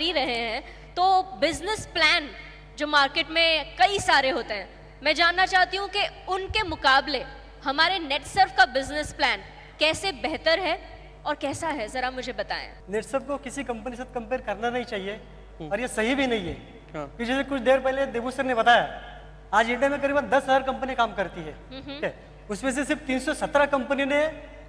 ही रहे हैं, तो बिजनेस प्लान जो मार्केट में कई सारे होते हैं, मैं जानना चाहती हूँ कि उनके मुकाबले हमारे नेटसर्फ का बिजनेस प्लान कैसे बेहतर है और कैसा है, जरा मुझे बताएं। नेटसर्फ को किसी कंपनी से कंपेयर करना नहीं चाहिए और ये सही भी नहीं है। कि जैसे कुछ देर पहले देबू सर ने बताया, आज इंडिया में करीबन 10,000 कंपनी काम करती है, ठीक है? उसमें से सिर्फ 317 कंपनी ने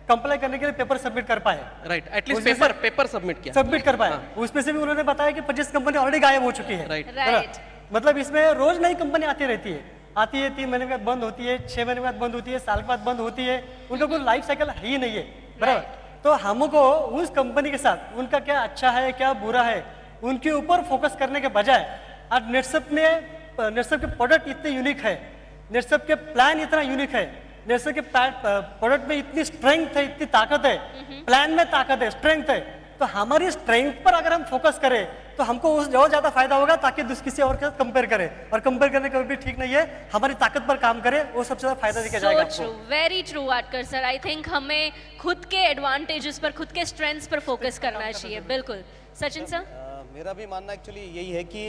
कंप्लाई करने के लिए पेपर सबमिट कर पाए। राइट, एटलीस्ट पेपर सबमिट किया, सबमिट कर पाए। उसमें से भी उन्होंने बताया कि 25 कंपनी ऑलरेडी गायब हो चुकी है। राइट। मतलब इसमें रोज नई कंपनी आती रहती है, 3 महीने के बाद बंद होती है, 6 महीने के बाद बंद होती है, साल के बाद बंद होती है, उनका कोई लाइफ साइकिल है ही नहीं है, बराबर? तो हमको उस कंपनी के साथ उनका क्या अच्छा है क्या बुरा है उनके ऊपर फोकस करने के बजाय, आज नेटसर्फ के प्रोडक्ट इतने यूनिक है, नेटसर्फ के प्लान इतना यूनिक है, नेटसर्फ के प्रोडक्ट में इतनी स्ट्रेंथ है, इतनी ताकत है, प्लान में ताकत है, स्ट्रेंथ है, तो हमारी स्ट्रेंथ पर अगर हम फोकस करें तो हमको उस और ज्यादा फायदा होगा, ताकि किसी और के साथ कंपेयर करें। और कंपेयर करने का भी ठीक नहीं है, हमारी ताकत पर काम करें, वो सबसे ज्यादा फायदा दिखा जाएगा आपको। Very true Watkar sir. I think हमें खुद के एडवांटेजेस पर, खुद के स्ट्रेंथ्स पर फोकस करना चाहिए। बिल्कुल सचिन सर। मेरा भी मानना एक्चुअली यही है कि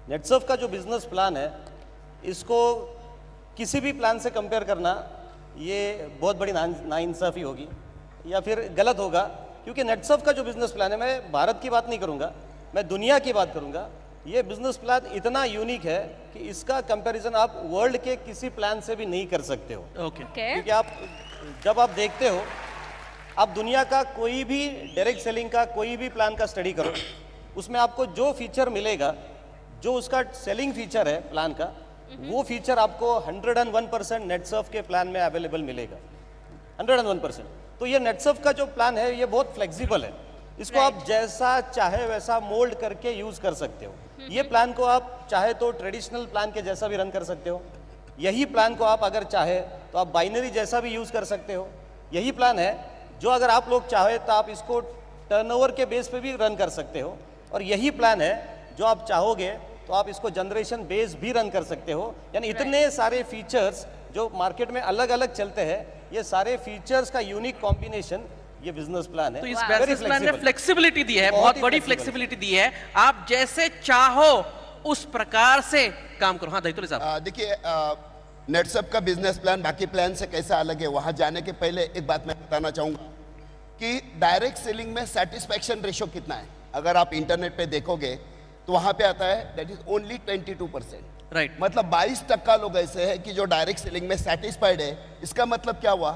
नेटसर्फ का जो बिजनेस प्लान है, इसको किसी भी प्लान से कंपेयर करना ये बहुत बड़ी नाइंसाफी होगी या फिर गलत होगा, क्योंकि नेटसर्फ का जो बिजनेस प्लान है, मैं भारत की बात नहीं करूंगा, मैं दुनिया की बात करूंगा, ये बिजनेस प्लान इतना यूनिक है कि इसका कंपैरिजन आप वर्ल्ड के किसी प्लान से भी नहीं कर सकते हो। क्योंकि जब आप देखते हो, आप दुनिया का कोई भी डायरेक्ट सेलिंग का कोई भी प्लान का स्टडी करो, उसमें आपको जो फीचर मिलेगा, जो उसका सेलिंग फीचर है प्लान का, वो फीचर आपको 101% नेटसर्फ के प्लान में अवेलेबल मिलेगा, 101%। तो ये नेटसर्फ का जो प्लान है ये बहुत फ्लेक्सिबल है, इसको आप जैसा चाहे वैसा मोल्ड करके यूज कर सकते हो। ये प्लान को आप चाहे तो ट्रेडिशनल प्लान के जैसा भी रन कर सकते हो, यही प्लान को आप अगर चाहे तो आप बाइनरी जैसा भी यूज कर सकते हो। यही प्लान है जो अगर आप लोग चाहे तो आप इसको टर्नओवर के बेस पे भी रन कर सकते हो, और यही प्लान है जो आप चाहोगे तो आप इसको जनरेशन बेस भी रन कर सकते हो। यानी इतने सारे फीचर्स जो मार्केट में अलग अलग चलते हैं, ये सारे फीचर्स का यूनिक कॉम्बिनेशन ये बिजनेस प्लान है। तो इस बिजनेस प्लान में फ्लेक्सिबिलिटी दी है, बहुत बड़ी फ्लेक्सिबिलिटी दी है, आप जैसे चाहो उस प्रकार से काम करो। हाँ दैतुल साहब। देखिए, नेटसर्फ का बिजनेस प्लान बाकी प्लान से कैसा अलग है, वहां जाने के पहले एक बात मैं बताना चाहूंगा कि डायरेक्ट सेलिंग में सेटिस्फैक्शन रेशियो कितना है। अगर आप इंटरनेट पे देखोगे तो वहां पे आता है दैट इज ओनली 22%। राइट, मतलब 22% लोग ऐसे हैं कि जो डायरेक्ट सेलिंग में सेटिस्फाइड है। इसका मतलब क्या हुआ,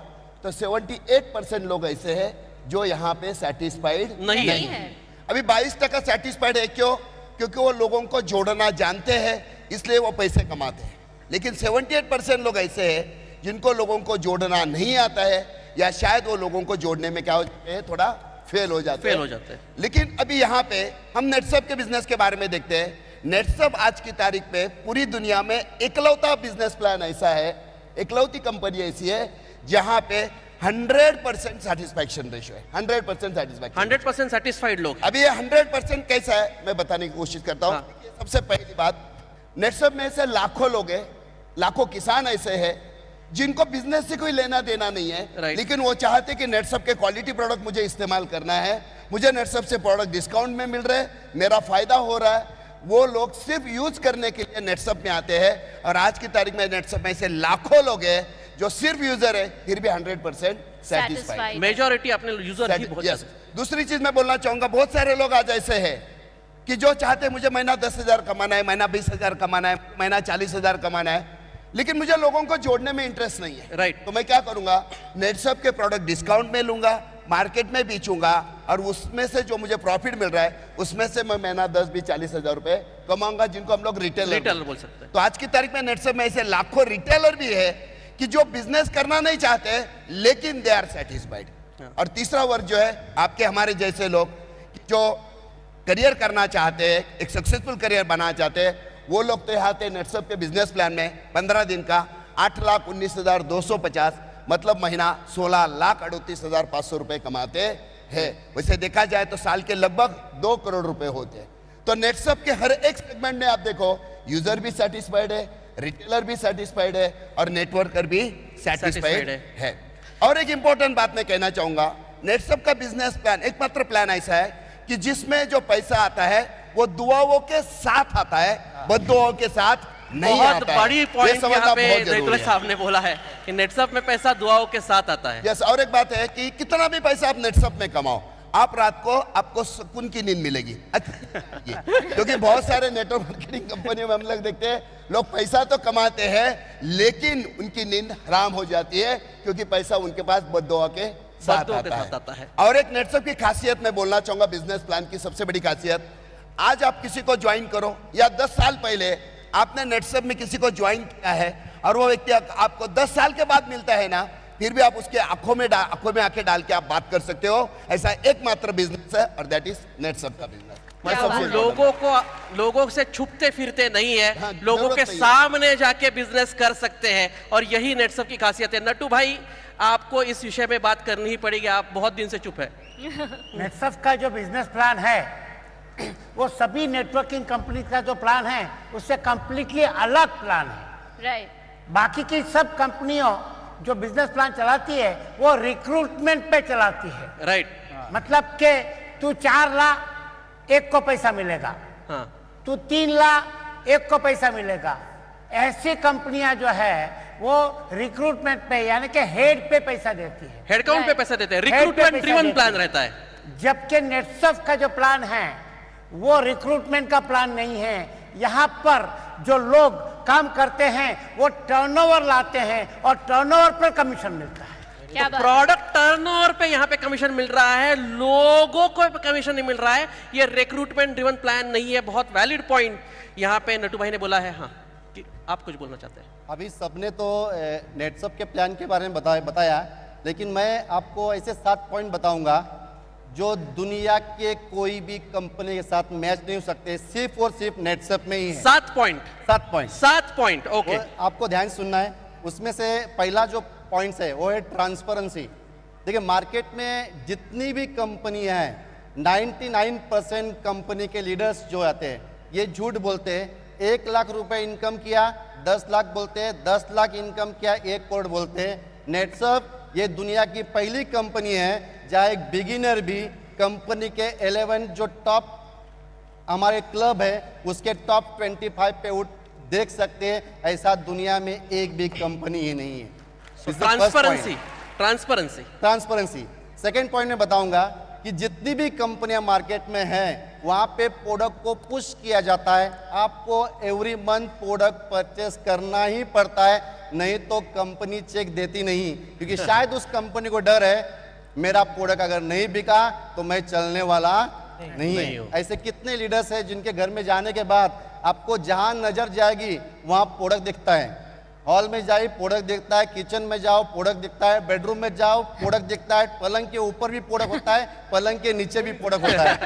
तो 78% लोग ऐसे हैं जो यहाँ पे सेटिस्फाइड नहीं है। अभी 22% सेटिस्फाइड है, क्यों? क्योंकि वो लोगों को जोड़ना जानते हैं, इसलिए वो पैसे कमाते हैं। लेकिन 78% लोग ऐसे हैं जिनको लोगों को जोड़ना नहीं आता है, या शायद वो लोगों को जोड़ने में क्या हो जाते हैं, थोड़ा फेल हो जाते हैं। लेकिन अभी यहाँ पे हम नेटसर्फ के बिजनेस के बारे में देखते हैं। नेटसर्फ आज की तारीख पे पूरी दुनिया में इकलौता बिजनेस प्लान ऐसा है, इकलौती कंपनी ऐसी है जहां पे 100% सेटिस्फैक्शन रेशियो है। 100% सेटिस्फैक्शन, 100% सेटिस्फाइड लोग। अभी ये 100% कैसा है मैं बताने की कोशिश करता हूँ। सबसे पहली बात, नेटसर्फ में ऐसे लाखों लोग हैं, लाखों किसान ऐसे हैं जिनको बिजनेस से कोई लेना देना नहीं है, लेकिन वो चाहते कि नेटसर्फ के क्वालिटी प्रोडक्ट मुझे इस्तेमाल करना है, मुझे नेटसर्फ से प्रोडक्ट डिस्काउंट में मिल रहे हैं, मेरा फायदा हो रहा है। वो लोग सिर्फ यूज करने के लिए नेटसर्फ में आते हैं, और आज की तारीख में नेटसर्फ में ऐसे लाखों लोग हैं जो सिर्फ यूजर है फिर भी 100% सेटिस्फाइड। मेजॉरिटी अपने यूजर ही बहुत yes. दूसरी चीज मैं बोलना चाहूंगा, बहुत सारे लोग आज ऐसे हैं कि जो चाहते मुझे महीना 10,000 कमाना है, महीना 20,000 कमाना है, महीना 40,000 कमाना है, लेकिन मुझे लोगों को जोड़ने में इंटरेस्ट नहीं है। राइट, तो मैं क्या करूंगा, नेटसर्फ के प्रोडक्ट डिस्काउंट में लूंगा, मार्केट में बेचूंगा, और उसमें से जो मुझे प्रॉफिट मिल रहा है उसमें से मैं महीना 10-20-40,000 रुपए कमाऊंगा, जिनको हम लोग रिटेलर बोल सकते हैं। तो आज की तारीख में नेटसर्फ में ऐसे लाखों रिटेलर भी है कि जो बिजनेस करना नहीं चाहते लेकिन दे आर सेटिस्फाइड। और तीसरा वर्ग जो है आपके हमारे जैसे लोग जो करियर करना चाहते हैं, एक सक्सेसफुल करियर बनाना चाहते हैं, वो लोग तो यहाँ थे नेटसर्फ के बिजनेस प्लान में 15 दिन का 8,19,250, मतलब महीना 16,38,500 रुपए कमाते हैं। वैसे देखा जाए तो साल के लगभग 2 करोड़ रुपए होते हैं। तो नेटसर्फ के हर एक सेगमेंट में आप देखो, यूजर भी सेटिस्फाइड है, रिटेलर भी सेटिस्फाइड है, और नेटवर्कर भी सेटिस्फाइड है। और एक इंपॉर्टेंट बात मैं कहना चाहूंगा, नेटसर्फ का बिजनेस प्लान एकमात्र प्लान ऐसा है कि जिसमें जो पैसा आता है वो दुआओं के साथ आता है, बद्दुआओं के साथ नहीं बहुत आता है। बड़ी ये पॉइंट समझना यहाँ पे बहुत जरूरी जयतुल्ला है। साहब ने बोला है कि नेटसप में पैसा दुआओं के साथ आता है। यस, और एक बात है कि कितना भी पैसा आप नेटसप में कमाओ, आप रात को आपको सुकून की नींद मिलेगी। क्योंकि बहुत सारे नेटवर्क मार्केटिंग कंपनियों में हम लोग देखते हैं, लोग पैसा तो कमाते हैं लेकिन उनकी नींद हराम हो जाती है, क्योंकि पैसा उनके पास बद्दुआ के साथ बद्दुआ के साथ आता आता है। है। और एक नेटसप की खासियत मैं बोलना चाहूंगा, बिजनेस प्लान की सबसे बड़ी खासियत, आज आप किसी को ज्वाइन करो या 10 साल पहले आपने नेटसप में किसी को ज्वाइन किया है और वो व्यक्ति आपको 10 साल के बाद मिलता है ना, फिर भी आप उसके आंखों में आंखें डाल के आप बात कर सकते हो। ऐसा एकमात्र बिजनेस है और दैट इज नेटसप का बिजनेस। लोगों से छुपते फिरते नहीं है, हाँ, लोगों के जरूरत नहीं है। सामने जाके बिजनेस कर सकते हैं और यही नेटसप की खासियत है। नट्टू भाई, आपको इस विषय में बात करनी ही पड़ेगी, आप बहुत दिन से चुप है। नेटसप का जो बिजनेस प्लान है वो सभी नेटवर्किंग कंपनी का जो प्लान है उससे कंप्लीटली अलग प्लान है। राइट। बाकी की सब कंपनियों जो बिजनेस प्लान चलाती है वो रिक्रूटमेंट पे चलाती है। राइट। मतलब कि तू 4 लाख एक को पैसा मिलेगा, हाँ, तू 3 लाख एक को पैसा मिलेगा। ऐसी कंपनियां जो है वो रिक्रूटमेंट पे यानी कि हेड पे पैसा देती है, हेडकाउंट पे पैसा देते हैं, हेड पे रिक्रूटमेंट पैसा ड्रिवन देते प्लान हैं। रहता है। जबकि नेटसप का जो प्लान है वो रिक्रूटमेंट का प्लान नहीं है। यहाँ पर जो लोग काम करते हैं वो टर्नओवर लाते हैं और टर्नओवर पर कमीशन मिलता है। क्या तो बात है। प्रोडक्ट टर्नओवर पे यहाँ पे कमीशन मिल रहा है, लोगों को कमीशन नहीं मिल रहा है। ये रिक्रूटमेंट ड्रिवन प्लान नहीं है। बहुत वैलिड पॉइंट यहाँ पे नट्टू भाई ने बोला है। हाँ, कि आप कुछ बोलना चाहते हैं? अभी सबने तो नेटसप के प्लान के बारे में बताया, लेकिन मैं आपको ऐसे 7 पॉइंट बताऊंगा जो दुनिया के कोई भी कंपनी के साथ मैच नहीं हो सकते, सिर्फ और सिर्फ नेटसप में ही है। 7 पॉइंट। 7 पॉइंट। 7 point, okay. आपको ध्यान सुनना है। उसमें से पहला जो पॉइंट्स है वो है ट्रांसपेरेंसी। देखिए, मार्केट में जितनी भी कंपनियां हैं 99% कंपनी के लीडर्स जो आते हैं ये झूठ बोलते हैं। 1 लाख रुपए इनकम किया 10 लाख बोलते हैं, 10 लाख इनकम किया 1 करोड़ बोलते हैं। नेटसप ये दुनिया की पहली कंपनी है जहाँ एक बिगिनर भी कंपनी के 11 जो टॉप हमारे क्लब है उसके टॉप 25 पे उठ देख सकते हैं। ऐसा दुनिया में एक भी कंपनी ही नहीं है। ट्रांसपेरेंसी। ट्रांसपेरेंसी। सेकेंड पॉइंट में बताऊंगा कि जितनी भी कंपनियां मार्केट में हैं वहां पे प्रोडक्ट को पुश किया जाता है। आपको एवरी मंथ प्रोडक्ट परचेस करना ही पड़ता है, नहीं तो कंपनी चेक देती नहीं, क्योंकि शायद उस कंपनी को डर है मेरा प्रोडक्ट अगर नहीं बिका तो मैं चलने वाला नहीं है। ऐसे कितने लीडर्स हैं जिनके घर में जाने के बाद आपको जहां नजर जाएगी वहां प्रोडक्ट दिखता है। हॉल में जाइए प्रोडक्ट दिखता है, किचन में जाओ प्रोडक्ट दिखता है, बेडरूम में जाओ प्रोडक्ट दिखता है, पलंग के ऊपर भी प्रोडक्ट होता है, पलंग के नीचे भी प्रोडक्ट होता है।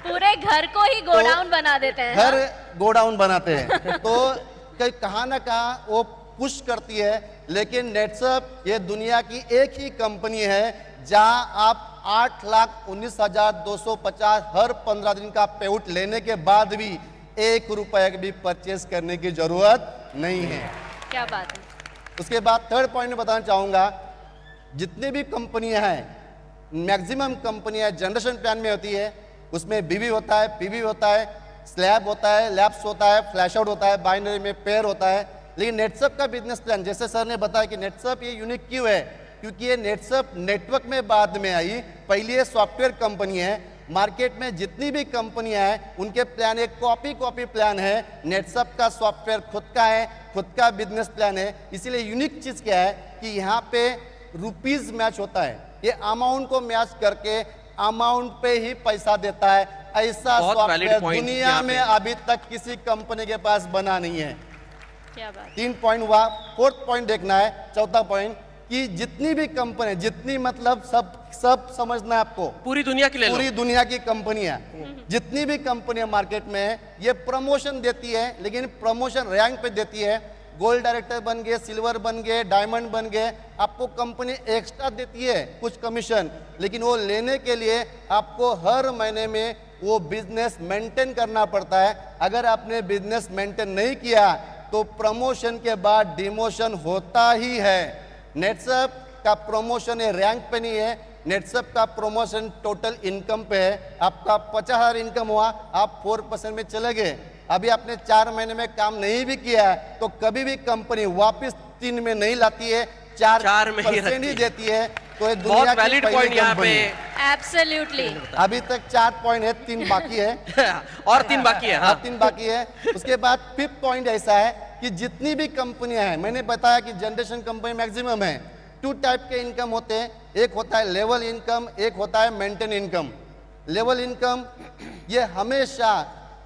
पूरे घर को ही गोडाउन बना देते हैं। घर गोडाउन बनाते हैं। तो कहाँ ना कहाँ वो पुश करती है। लेकिन नेटसप ये दुनिया की एक ही कंपनी है जहां आप 8,19,250 हर 15 दिन का पेआउट लेने के बाद भी 1 रुपए भी परचेस करने की जरूरत नहीं है। क्या बात है। उसके बाद थर्ड पॉइंट में बताना चाहूंगा, जितनी भी कंपनियां हैं मैक्सिमम कंपनियां जनरेशन प्लान में होती है, उसमें बीवी होता है, पीवी होता है, स्लैब होता है, लैप्स होता है, फ्लैश आउट होता है, बाइनरी में पेयर होता है। लेकिन नेटसप का बिजनेस प्लान, जैसे सर ने बताया कि नेटसप ये यूनिक क्यों है, क्योंकि ये नेटसप नेटवर्क में बाद में आई, पहली ये सॉफ्टवेयर कंपनी है। मार्केट में जितनी भी कंपनियां हैं उनके प्लान एक कॉपी प्लान है। नेटसप का सॉफ्टवेयर खुद का है, खुद का बिजनेस प्लान है। इसीलिए यूनिक चीज क्या है कि यहाँ पे रुपीज मैच होता है, ये अमाउंट को मैच करके अमाउंट पे ही पैसा देता है। ऐसा सॉफ्टवेयर दुनिया में अभी तक किसी कंपनी के पास बना नहीं है। क्या बात। 3 पॉइंट हुआ। फोर्थ पॉइंट देखना है, चौथा पॉइंट कि जितनी भी कंपनी, जितनी मतलब सब समझना है आपको, पूरी दुनिया के लिए, पूरी दुनिया की कंपनियां, जितनी भी कंपनियां मार्केट में है ये प्रमोशन देती है, लेकिन प्रमोशन रैंक पे देती है। गोल्ड डायरेक्टर बन गए, सिल्वर बन गए, डायमंड बन गए, आपको कंपनी एक्स्ट्रा देती है कुछ कमीशन, लेकिन वो लेने के लिए आपको हर महीने में वो बिजनेस मेंटेन करना पड़ता है। अगर आपने बिजनेस मेंटेन नहीं किया तो प्रमोशन के बाद डिमोशन होता ही है। नेटसप का प्रमोशन है रैंक पे नहीं है, नेटसप का प्रमोशन टोटल इनकम पे है, आपका 50,000 इनकम हुआ, आप 4% में चले गए, अभी आपने 4 महीने में काम नहीं भी किया है तो कभी भी कंपनी वापस 3 में नहीं लाती है, 4% ही देती है। तो ये दुनिया बहुत की वैलिड पहली पॉइंट यहाँ कंपनी पे। है। एब्सोल्युटली। अभी तक 4 पॉइंट है, 3 बाकी है और 3 बाकी है। हाँ। 3 बाकी है। उसके बाद 5th पॉइंट ऐसा है कि जितनी भी कंपनियां हैं, मैंने बताया कि जनरेशन कंपनी मैक्सिमम है, 2 टाइप के इनकम होते हैं, एक होता है लेवल इनकम, एक होता है मेंटेन इनकम। लेवल इनकम ये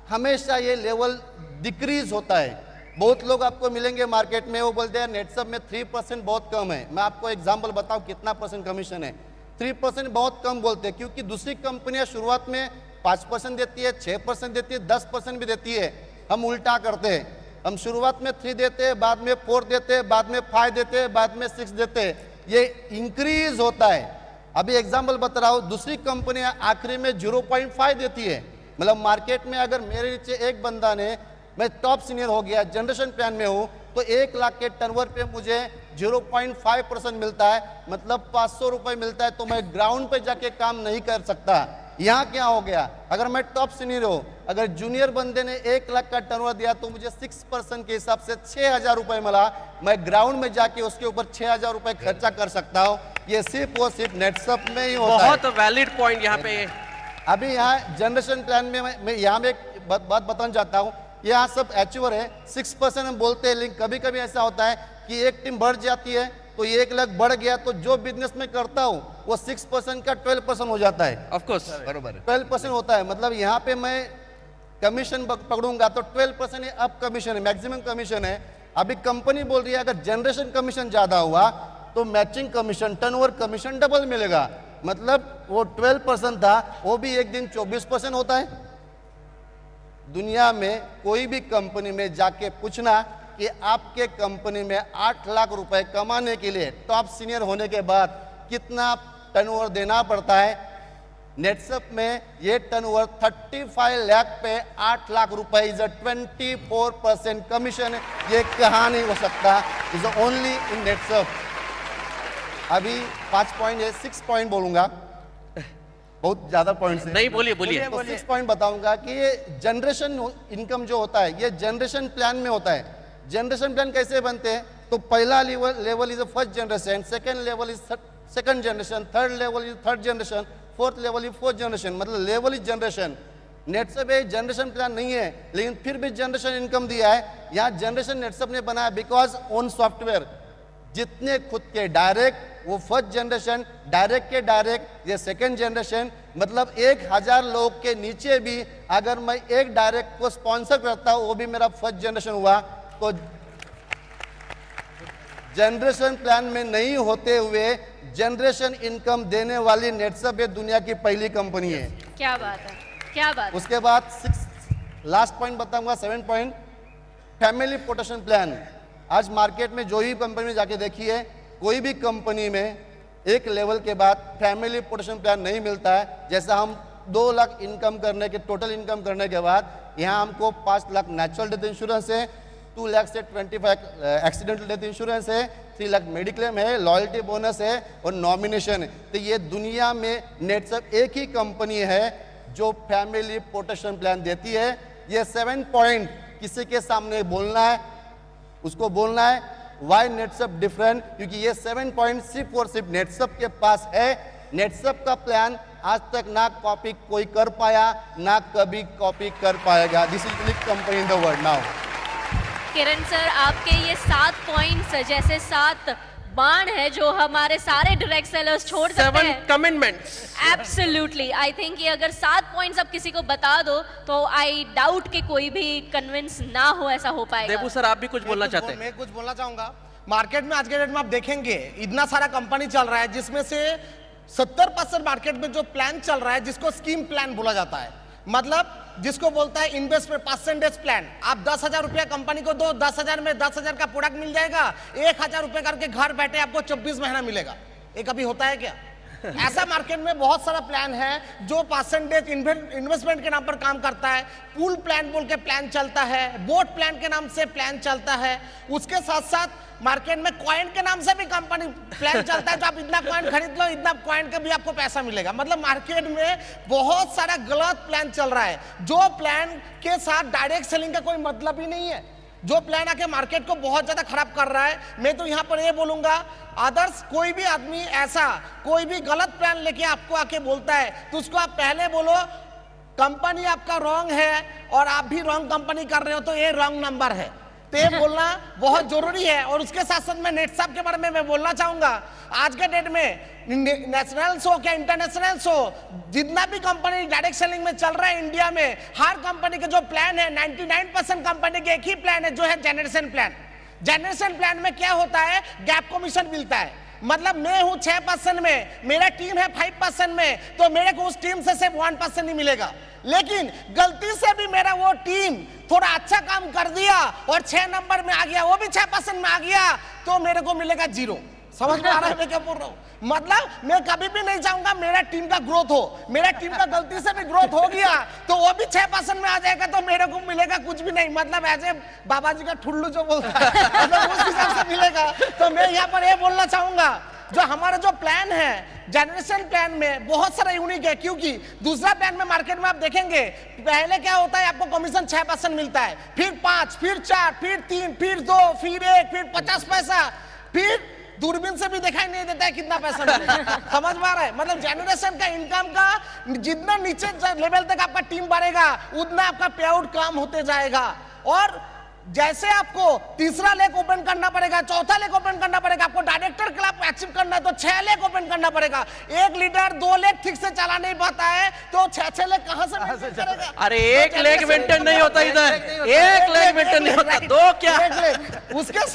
हमेशा ये लेवल डिक्रीज होता है। बहुत लोग आपको मिलेंगे मार्केट में, वो बोलते हैं नेटसप में 3% बहुत कम है। मैं आपको एग्जांपल बताऊं कितना % कमीशन है। 3% बहुत कम बोलते हैं क्योंकि दूसरी कंपनियां शुरुआत में 5% देती है, 6% देती है, 10% भी देती है। हम उल्टा करते हैं, हम शुरुआत में 3 देते हैं, बाद में 4 देते हैं, बाद में 5 देते हैं, बाद में 6 देते हैं, ये इंक्रीज होता है। अभी एग्जाम्पल बता रहा हूं, दूसरी कंपनियां आखिरी में 0.5 देती है। मतलब मार्केट में अगर मेरे नीचे एक बंदा ने, मैं टॉप सीनियर हो गया, जनरेशन प्लान में हूं, तो 1 लाख के टर्नओवर पे मुझे 0.5% मिलता है, मतलब 500 रुपए मिलता है। तो मैं ग्राउंड पे जाके काम नहीं कर सकता। यहाँ क्या हो गया, अगर मैं टॉप सीनियर हूं, अगर जूनियर बंदे ने 1 लाख का टर्नओवर दिया तो मुझे 6% के हिसाब से 6,000 रुपए मिला। मैं ग्राउंड में जाके उसके ऊपर 6,000 रुपए खर्चा कर सकता हूँ। ये सिर्फ और सिर्फ नेटसप में ही होता है। बहुत वैलिड पॉइंट यहाँ पे। अभी यहाँ जनरेशन प्लान में मैं यहाँ में एक बात बताना चाहता हूँ, यहाँ सब अचीवर है, 6% हम बोलते हैं, लेकिन कभी कभी ऐसा होता है कि एक टीम बढ़ जाती है तो 1 लाख बढ़ गया, तो जो बिजनेस में करता हूँ वो 6% का 12% हो जाता है। ऑफ कोर्स बरोबर 12% होता है। मतलब यहाँ पे मैं कमीशन पकड़ूंगा तो 12% अब कमीशन है, मैक्सिमम कमीशन है। अभी कंपनी बोल रही है अगर जनरेशन कमीशन ज्यादा हुआ तो matching commission, turnover commission double मिलेगा। मतलब वो 12% था, वो भी एक दिन 24% होता है। दुनिया में कोई भी कंपनी में जाके पूछना कि आपके कंपनी में 8 लाख रुपए कमाने के लिए टॉप सीनियर होने के बाद कितना टर्नओवर देना पड़ता है। नेटसप में ये टर्नओवर 35 लाख पे 8 लाख रुपए इज अ 24% कमीशन। ये कहाँ नहीं हो सकता, इज ओनली इन नेटसप। अभी 5 पॉइंट है, 6 पॉइंट बोलूंगा, बहुत ज्यादा पॉइंट्स नहीं, बोलिए बोलिए। तो 6 पॉइंट बताऊंगा कि ये जनरेशन इनकम जो होता है ये जनरेशन प्लान में होता है। जनरेशन प्लान कैसे बनते हैं, तो पहला level is first generation, second level is second generation, third level is third generation, fourth level is fourth generation. मतलब लेवल इज जनरेशन। नेटसप एक जनरेशन प्लान नहीं है, लेकिन फिर भी जनरेशन इनकम दिया है। यहाँ जनरेशन नेटसप ने बनाया बिकॉज ओन सॉफ्टवेयर, जितने खुद के डायरेक्ट वो फर्स्ट जनरेशन, डायरेक्ट के डायरेक्ट ये सेकंड जनरेशन। मतलब 1000 लोग के नीचे भी अगर मैं एक डायरेक्ट को स्पॉन्सर करता हूं वो भी मेरा फर्स्ट जनरेशन हुआ। तो जनरेशन प्लान में नहीं होते हुए जनरेशन इनकम देने वाली नेटसप ये दुनिया की पहली कंपनी है। क्या बात है, क्या बात है। उसके बाद 6 लास्ट पॉइंट बताऊंगा, 7 पॉइंट, फैमिली प्रोटेक्शन प्लान। आज मार्केट में जो ही कंपनी में जाके देखिए, कोई भी कंपनी में एक लेवल के बाद फैमिली प्रोटेक्शन प्लान नहीं मिलता है। जैसा हम 2 लाख इनकम करने के, टोटल इनकम करने के बाद यहाँ हमको 5 लाख नेचुरल डेथ इंश्योरेंस है, 2 लाख से 25 एक्सीडेंटल डेथ इंश्योरेंस है, 3 लाख मेडिक्लेम है, लॉयल्टी बोनस है और नॉमिनेशन है। तो ये दुनिया में नेटसप एक ही कंपनी है जो फैमिली प्रोटेक्शन प्लान देती है। ये 7 पॉइंट किसी के सामने बोलना है, उसको बोलना है वाई नेटसप डिफरेंट, क्योंकि ये 7 पॉइंट सिर्फ और सिर्फ नेटसप के पास है। नेटसप का प्लान आज तक ना कॉपी कोई कर पाया, ना कभी कॉपी कर पाएगा। This is unique company in the world now. Kiran sir, आपके ये 7 पॉइंट्स जैसे 7 बाण है जो हमारे सारे डायरेक्ट सेलर्स छोड़ सकते 7 हैं। कमिटमेंट्स। एब्सोल्युटली, आई थिंक ये अगर 7 पॉइंट्स आप किसी को बता दो तो आई डाउट कि कोई भी कन्विंस ना हो ऐसा हो पाएगा। देबू सर, आप भी कुछ बोलना चाहते हैं? मैं कुछ बोलना चाहूंगा। मार्केट में आज के डेट में आप देखेंगे इतना सारा कंपनी चल रहा है जिसमें से 70% मार्केट में जो प्लान चल रहा है जिसको स्कीम प्लान बोला जाता है, मतलब जिसको बोलता है इन्वेस्टमेंट परसेंटेज प्लान। आप 10,000 रुपया कंपनी को दो, 10,000 में 10,000 का प्रोडक्ट मिल जाएगा, 1,000 रुपए करके घर बैठे आपको 24 महीना मिलेगा। ये कभी होता है क्या? ऐसा मार्केट में बहुत सारा प्लान है जो परसेंटेज इन्वेस्टमेंट के नाम पर काम करता है। पूल प्लान बोल के प्लान चलता है, बोट प्लान के नाम से प्लान चलता है, उसके साथ साथ मार्केट में कॉइन के नाम से भी कंपनी प्लान चलता है। तो आप इतना कॉइन खरीद लो, इतना कॉइन का भी आपको पैसा मिलेगा। मतलब मार्केट में बहुत सारा गलत प्लान चल रहा है, जो प्लान के साथ डायरेक्ट सेलिंग का कोई मतलब ही नहीं है, जो प्लान आके मार्केट को बहुत ज्यादा खराब कर रहा है। मैं तो यहां पर ये बोलूंगा, अदर्स कोई भी आदमी ऐसा कोई भी गलत प्लान लेके आपको आके बोलता है तो उसको आप पहले बोलो कंपनी आपका रॉन्ग है और आप भी रॉन्ग कंपनी कर रहे हो, तो ये रॉन्ग नंबर है। तो ये बोलना बहुत जरूरी है। और उसके साथ साथ मैं नेटसप के बारे में मैं बोलना चाहूंगा, आज के डेट में नेशनल शो क्या इंटरनेशनल शो जितना भी कंपनी डायरेक्ट सेलिंग में चल रहा है इंडिया में, हर कंपनी के जो प्लान है 99% कंपनी के एक ही प्लान है जो है जनरेशन प्लान। जनरेशन प्लान में क्या होता है, गैप कमीशन मिलता है। मतलब मैं हूं 6% में, मेरा टीम है 5% में, तो मेरे को उस टीम से सिर्फ 1% ही मिलेगा। लेकिन गलती से भी मेरा वो टीम थोड़ा अच्छा काम कर दिया और 6 नंबर में आ गया, वो भी 6% में आ गया, तो मेरे को मिलेगा 0। समझ में आ रहा है मैं क्या बोल रहा हूँ? मतलब मैं कभी भी नहीं चाहूंगा मेरा टीम का ग्रोथ हो। मेरा टीम का गलती से भी ग्रोथ हो गया तो वो भी 6% में आ जाएगा, तो मेरे को मिलेगा कुछ भी नहीं। मतलब ऐसे बाबा जी का ठुल्लू जो बोलता है मतलब उस हिसाब से मिलेगा। तो मैं यहाँ पर ये बोलना चाहूंगा, जो हमारा जो प्लान है जनरेशन प्लान में बहुत सारा यूनिक है, क्योंकि दूसरा प्लान में मार्केट में आप देखेंगे पहले क्या होता है, आपको कमीशन 6% मिलता है, फिर 5, फिर 4, फिर 3, फिर 2, फिर 1, फिर 50 पैसा, फिर दूरबीन से भी दिखाई नहीं देता है कितना पैसा मिलेगा। समझ में आ रहा है? मतलब जनरेशन का इनकम का जितना नीचे लेवल तक आपका टीम बढ़ेगा उतना आपका पे आउट कम होते जाएगा। और जैसे आपको तीसरा लेग ओपन करना पड़ेगा, चौथा लेग ओपन करना पड़ेगा, आपको डायरेक्टर क्लब अचीव करना है तो 6 लेग ओपन करना पड़ेगा। एक लीडर 2 लेग ठीक से चला नहीं पाता है तो 6 लेग कहां से मेंटेन करेगा? अरे एक लेग मेंटेन नहीं होता इधर, एक लेग मेंटेन नहीं होता, 2 क्या? उसके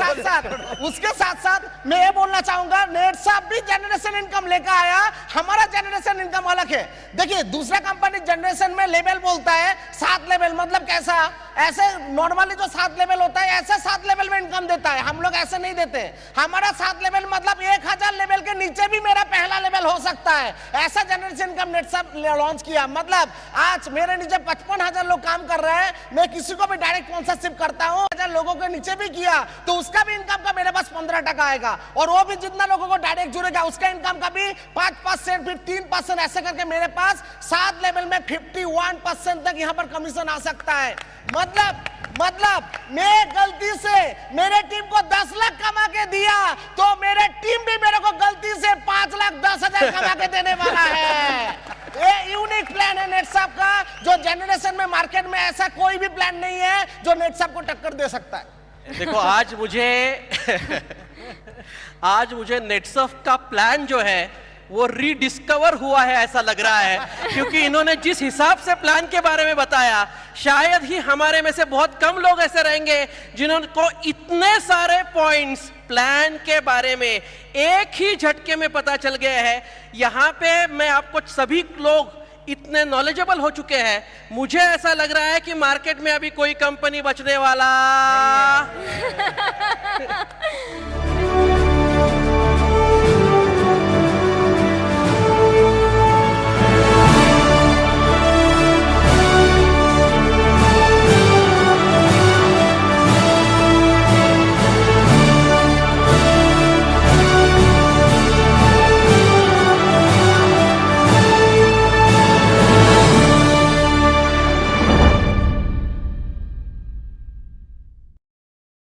साथ साथ मैं ये बोलना चाहूंगा, नेटसप भी जनरेशन इनकम लेकर आया, हमारा जनरेशन इनकम अलग है। देखिए दूसरा कंपनी जनरेशन में लेवल बोलता है 7 लेवल, मतलब कैसा, ऐसे नॉर्मली जो 7 लेवल होता है ऐसे 7 लेवल में इनकम देता है, हम लोग ऐसे नहीं देते। हमारा 7 लेवल मतलब 1000 लेवल के नीचे भी मेरा पहला लेवल हो सकता है, ऐसा जनरेशन इनकम नेटसप लॉन्च किया। मतलब आज मेरे नीचे 55,000 लोग काम कर रहे हैं, मैं किसी को भी डायरेक्ट स्पॉन्सरशिप करता हूं, 1000 लोगों के नीचे भी किया तो उसका भी इनकम का मेरे पास 15% आएगा, और वो भी जितना लोगों को डायरेक्ट जुड़ेगा उसका इनकम का भी 5%, फिर 3%, ऐसे करके मेरे पास 7 लेवल में 51% तक यहां पर कमीशन आ सकता है। मतलब मैं गलती से मेरे टीम को 10 लाख कमा के दिया तो मेरे टीम भी मेरे को गलती से 5,10,000 कमा के देने वाला है। ये यूनिक प्लान है नेटसप का, जो जनरेशन में मार्केट में ऐसा कोई भी प्लान नहीं है जो नेटसप को टक्कर दे सकता है। देखो आज मुझे नेटसप का प्लान जो है वो रीडिस्कवर हुआ है ऐसा लग रहा है, क्योंकि इन्होंने जिस हिसाब से प्लान के बारे में बताया, शायद ही हमारे में से बहुत कम लोग ऐसे रहेंगे जिनको इतने सारे पॉइंट्स प्लान के बारे में एक ही झटके में पता चल गया है। यहाँ पे मैं आपको सभी लोग इतने नॉलेजेबल हो चुके हैं, मुझे ऐसा लग रहा है कि मार्केट में अभी कोई कंपनी बचने वाला